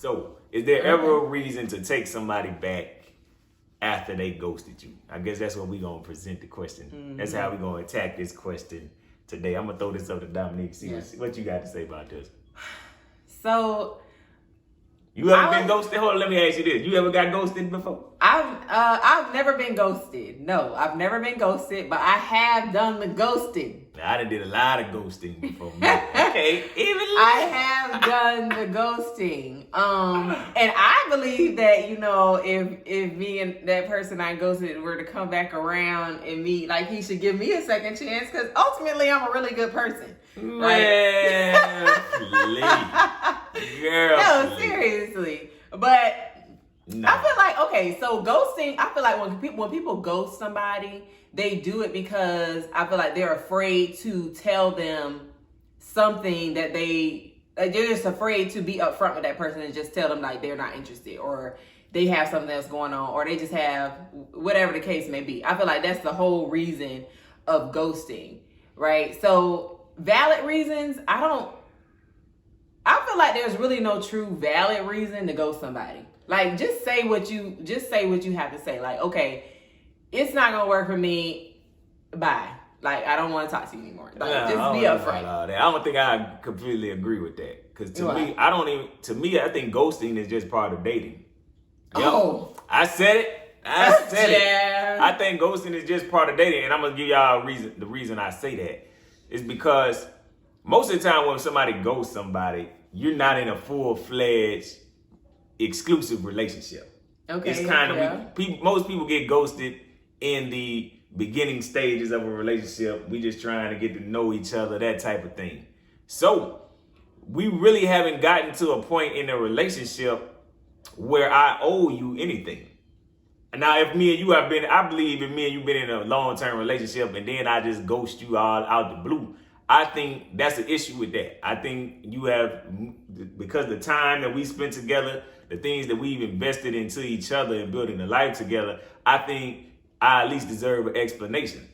So, is there ever a reason to take somebody back after they ghosted you? I guess that's what we're going to present the question. That's how we're going to attack this question today. I'm going to throw this up to Dominique. See what you got to say about this. So, you ever been ghosted? Hold on, let me ask you this. You ever got ghosted before? I've never been ghosted. No, I've never been ghosted, but I have done the ghosting. I done did a lot of ghosting before. Okay, I have done the ghosting. And I believe that, you know, if me and that person I ghosted were to come back around and meet, like, he should give me a second chance, because ultimately I'm a really good person. Man, girl, no, seriously. But no. I feel like, okay, so ghosting, I feel like when people ghost somebody, they do it because I feel like they're afraid to tell them something that they're just afraid to be upfront with that person and just tell them like they're not interested, or they have something else going on, or they just have whatever the case may be. I feel like that's the whole reason of ghosting, right? So valid reasons, I feel like there's really no true valid reason to ghost somebody. Like, just say what you have to say. Like, okay, it's not gonna work for me. Bye. Like, I don't want to talk to you anymore. Like, just be upfront. I don't think I completely agree with that. Because to me, I think ghosting is just part of dating. Oh, I said it. I think ghosting is just part of dating, and I'm gonna give y'all a reason. The reason I say that is because most of the time when somebody ghosts somebody, you're not in a full-fledged exclusive relationship. Okay. It's kind of most people get ghosted in the beginning stages of a relationship. We just trying to get to know each other, that type of thing. So we really haven't gotten to a point in a relationship where I owe you anything. Now, if me and you have been, I believe if me and you been in a long-term relationship and then I just ghost you all out the blue, I think that's an issue with that. I think you have, because the time that we spent together, the things that we've invested into each other and building a life together, I think I at least deserve an explanation.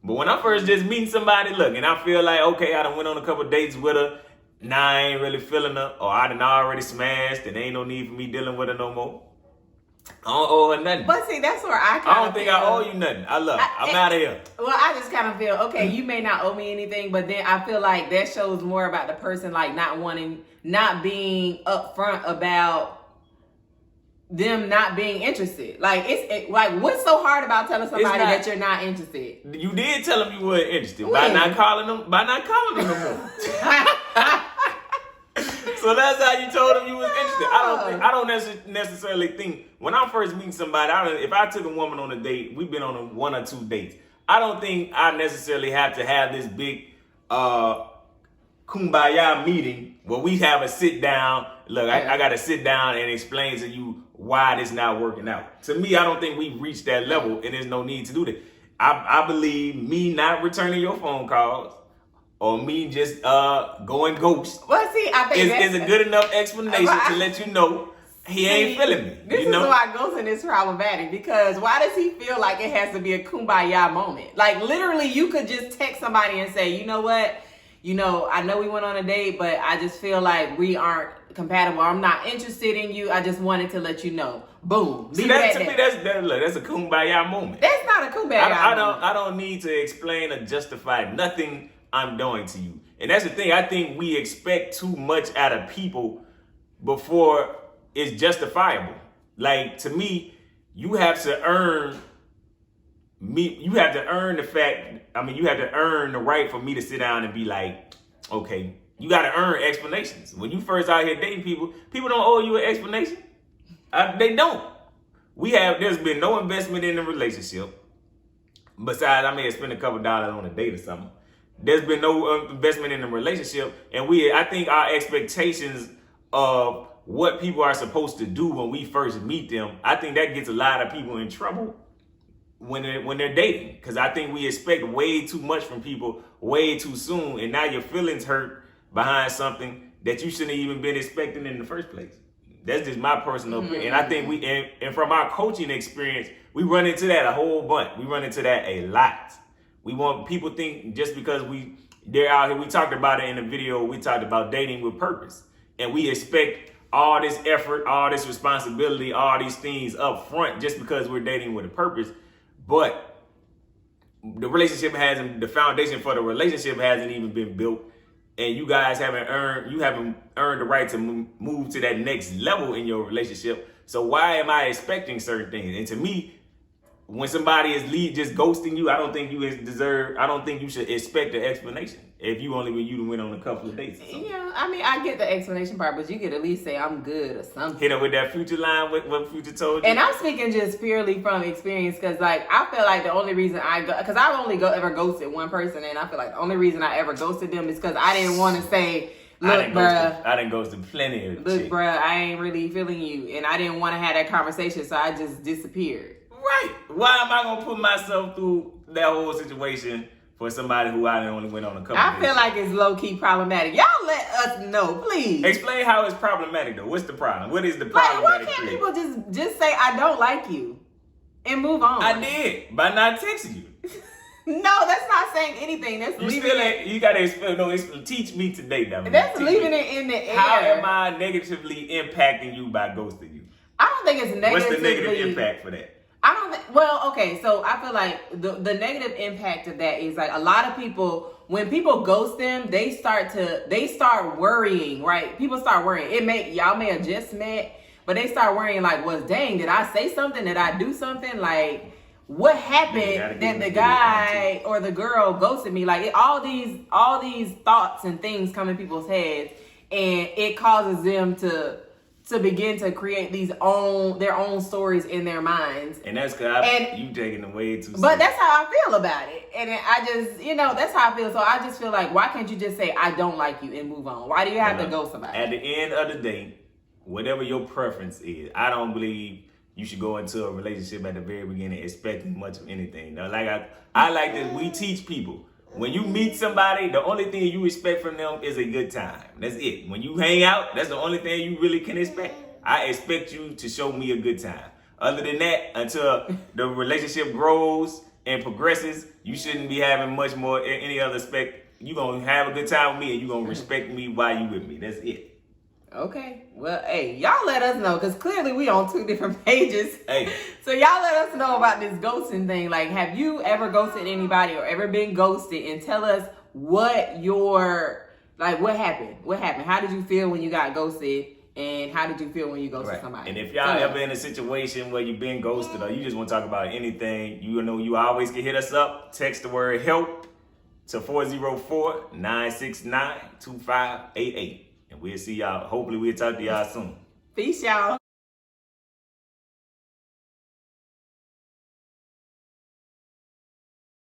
But when I first just meet somebody, look, and I feel like, okay, I done went on a couple dates with her, now I ain't really feeling her, or I done already smashed and ain't no need for me dealing with her no more. I don't owe her nothing. But see, that's where I don't think I owe you nothing. I love her. I'm out of here. Well, I just kind of feel, okay, you may not owe me anything, but then I feel like that shows more about the person, like not being upfront about them not being interested. Like, like, what's so hard about telling somebody that you're not interested? You did tell them you weren't interested by not calling them no more. So that's how you told them you was interested. I don't necessarily think when I'm first meeting somebody, if I took a woman on a date, we've been on one or two dates, I don't think I necessarily have to have this big kumbaya meeting where we have a sit down. Look, I got to sit down and explain to you why this not working out. To me, I don't think we've reached that level, and there's no need to do that. I believe me not returning your phone calls or me just going ghost. Well, see, I think is a good enough explanation to let you know he ain't feeling me. This is why ghosting is problematic, because why does he feel like it has to be a kumbaya moment? Like, literally, you could just text somebody and say, you know what? You know, I know we went on a date, but I just feel like we aren't compatible. I'm not interested in you. I just wanted to let you know. Boom. See, that's a kumbaya moment. That's not a kumbaya moment. I don't need to explain or justify nothing I'm doing to you. And that's the thing. I think we expect too much out of people before it's justifiable. Like, to me, you have to earn you have to earn the right for me to sit down and be like, okay, you got to earn explanations. When you first out here dating people don't owe you an explanation. They don't. There's been no investment in the relationship. Besides, I may have spent a couple dollars on a date or something. There's been no investment in the relationship. And I think our expectations of what people are supposed to do when we first meet them, I think that gets a lot of people in trouble when they're dating, because I think we expect way too much from people way too soon, and now your feelings hurt behind something that you shouldn't have even been expecting in the first place. That's just my personal opinion. And I think and from our coaching experience, we run into that a whole bunch. We run into that a lot. We want people think just because they're out here. We talked about it in the video. We talked about dating with purpose, and we expect all this effort, all this responsibility, all these things up front just because we're dating with a purpose. But the foundation for the relationship hasn't even been built. And you guys haven't earned the right to move to that next level in your relationship. So why am I expecting certain things? And to me, when somebody is just ghosting you, I don't think you should expect an explanation. If you went on a couple of dates. Yeah, I mean, I get the explanation part, but you could at least say I'm good or something. Hit up with that Future line, what Future told you. And I'm speaking just purely from experience, because like I feel like the only reason because I've only ever ghosted one person, and I feel like the only reason I ever ghosted them is because I didn't want to say, look, bruh. I didn't ghost plenty of Look, chicks. bruh, I ain't really feeling you, and I didn't want to have that conversation, so I just disappeared. Right. Why am I gonna put myself through that whole situation for somebody who I only went on a couple I dates? feel like it's low-key problematic. Y'all let us know, please. Explain how it's problematic though. What's the problem? What is the Like, problem? why can't people just say I don't like you and move on? I did by not texting you. No, that's not saying anything. That's leaving it. You gotta explain. No, teach me today, Dominique. That's leaving it in the air. How am I negatively impacting you by ghosting you? I don't think it's negatively. What's the negative impact for that? I don't think, well, okay, so I feel like the negative impact of that is like a lot of people, when people ghost them, they start worrying, right? People start worrying. Y'all may have just met, but they start worrying like, well, dang, did I say something? Did I do something? Like, what happened that the guy or the girl ghosted me? Like all these thoughts and things come in people's heads, and it causes them to begin to create their own stories in their minds. And that's because you taking it way too. But that's how I feel about it. And I just, that's how I feel. So I just feel like, why can't you just say, I don't like you and move on? Why do you have to ghost somebody? At the end of the day, whatever your preference is, I don't believe you should go into a relationship at the very beginning expecting much of anything. Now, like I like that we teach people. When you meet somebody, the only thing you expect from them is a good time. That's it. When you hang out, that's the only thing you really can expect. I expect you to show me a good time. Other than that, until the relationship grows and progresses, you shouldn't be having much more any other respect. You're going to have a good time with me and you're going to respect me while you with me. That's it. Okay. Well, hey, y'all let us know, because clearly we on two different pages. Hey. So y'all let us know about this ghosting thing. Like, have you ever ghosted anybody or ever been ghosted? And tell us what happened? What happened? How did you feel when you got ghosted? And how did you feel when you ghosted somebody? And if y'all ever in a situation where you've been ghosted or you just want to talk about anything, you always can hit us up. Text the word HELP to 404-969-2588. And we'll see y'all. Hopefully we'll talk to y'all soon. Peace, y'all.